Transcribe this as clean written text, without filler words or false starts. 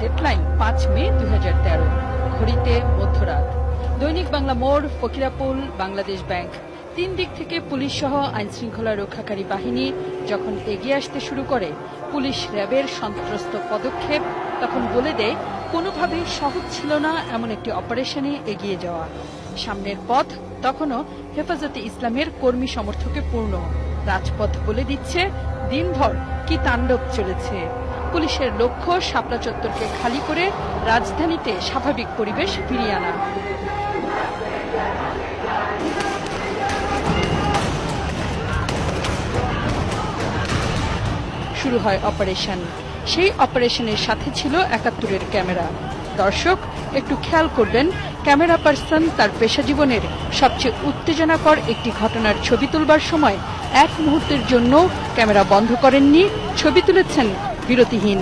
Deadline 5 মে 2013, ঘড়িতে মধ্যরাত। দৈনিক বাংলা মোড়, ফকিরাপুল, বাংলাদেশ ব্যাংক, 3 দিক থেকে পুলিশ সহ আইন শৃঙ্খলা রক্ষাকারী বাহিনী যখন এগিয়ে আসতে শুরু করে, পুলিশ র্যাবের সন্ত্রস্ত পদক্ষেপ তখন বলে দেয় কোনোভাবেই সহজ ছিল না এমন একটি অপারেশনে এগিয়ে যাওয়া। সামনের পথ তখনও হেফাজতে ইসলামের কর্মী সমর্থকে পূর্ণ। রাজপথ বলে দিচ্ছে দিনভর কি তাণ্ডব চলেছে। পুলিশের লক্ষ্য শাপলা চত্বরকে খালি করে রাজধানীতে স্বাভাবিক পরিবেশ ফিরিয়ে আনা। শুরু হয় অপারেশন। সেই অপারেশনের সাথে ছিল ৭১-এর ক্যামেরা। দর্শক একটু খেয়াল করবেন, ক্যামেরা পার্সন তার পেশা জীবনের সবচেয়ে উত্তেজনাকর একটি ঘটনার ছবি তুলবার সময় এক মুহূর্তের জন্য ক্যামেরা বন্ধ করেননি, ছবি তুলেছেন বিরতিহীন।